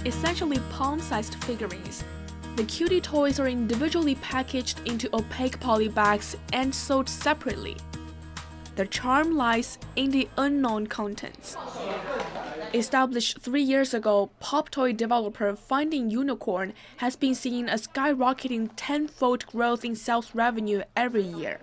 essentially palm-sized figurines. The cutie toys are individually packaged into opaque poly bags and sold separately. The charm lies in the unknown contents. Established 3 years ago, pop toy developer Finding Unicorn has been seeing a skyrocketing tenfold growth in sales revenue every year.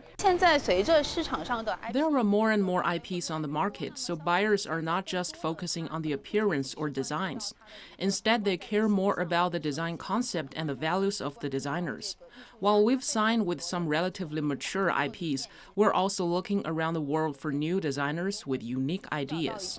There are more and more IPs on the market, so buyers are not just focusing on the appearance or designs. Instead, they care more about the design concept and the values of the designers. While we've signed with some relatively mature IPs, we're also looking around the world for new designers with unique ideas.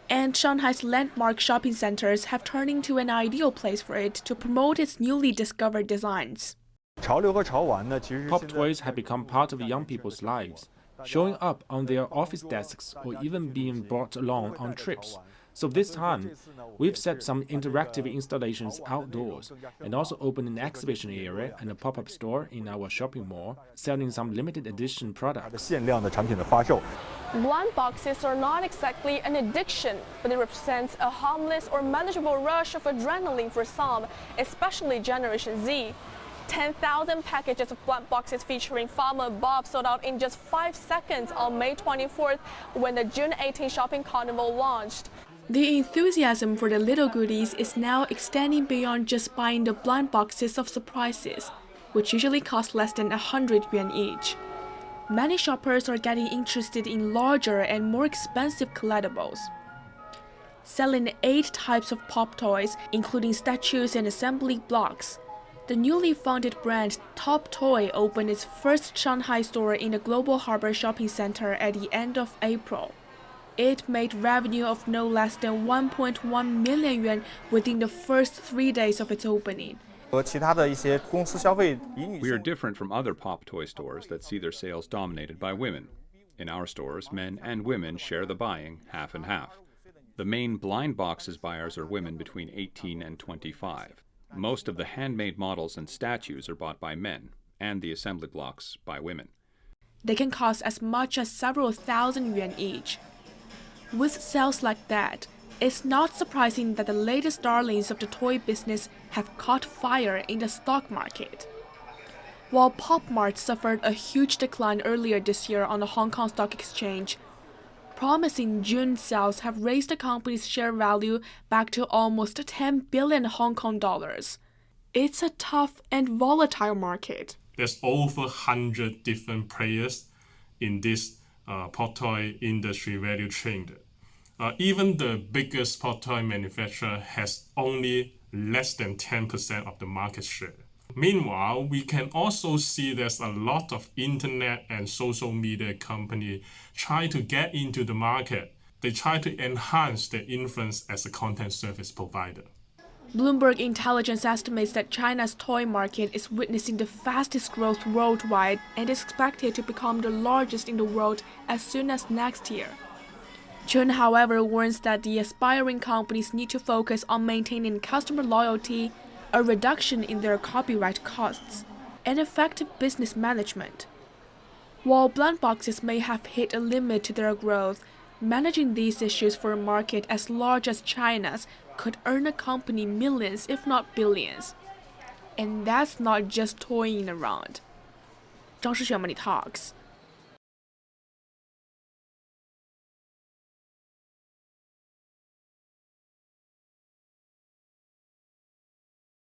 And Shanghai's landmark shopping centers have turned into an ideal place for it to promote its newly discovered designs. Pop toys have become part of young people's lives, showing up on their office desks or even being brought along on trips. So this time, we've set some interactive installations outdoors and also opened an exhibition area and a pop-up store in our shopping mall, selling some limited edition products. Blind boxes are not exactly an addiction, but it represents a harmless or manageable rush of adrenaline for some, especially Generation Z. 10,000 packages of blind boxes featuring Farmer Bob sold out in just 5 seconds on May 24th when the June 18 shopping carnival launched. The enthusiasm for the little goodies is now extending beyond just buying the blind boxes of surprises, which usually cost less than 100 yuan each. Many shoppers are getting interested in larger and more expensive collectibles. Selling 8 types of pop toys, including statues and assembly blocks, the newly founded brand Top Toy opened its first Shanghai store in the Global Harbor Shopping Center at the end of April. It made revenue of no less than 1.1 million yuan within the first 3 days of its opening. We are different from other pop toy stores that see their sales dominated by women. In our stores, men and women share the buying half and half. The main blind boxes buyers are women between 18 and 25. Most of the handmade models and statues are bought by men, and the assembly blocks by women. They can cost as much as several thousand yuan each. With sales like that, it's not surprising that the latest darlings of the toy business have caught fire in the stock market. While Pop Mart suffered a huge decline earlier this year on the Hong Kong Stock Exchange, promising June sales have raised the company's share value back to almost 10 billion Hong Kong dollars. It's a tough and volatile market. There's over 100 different players in this pop toy industry value chain. Even the biggest pop toy manufacturer has only less than 10% of the market share. Meanwhile, we can also see there's a lot of internet and social media companies try to get into the market. They try to enhance their influence as a content service provider. Bloomberg Intelligence estimates that China's toy market is witnessing the fastest growth worldwide and is expected to become the largest in the world as soon as next year. Chun, however, warns that the aspiring companies need to focus on maintaining customer loyalty, a reduction in their copyright costs, and effective business management. While blind boxes may have hit a limit to their growth, managing these issues for a market as large as China's could earn a company millions, if not billions. And that's not just toying around. 张世璇 Money Talks.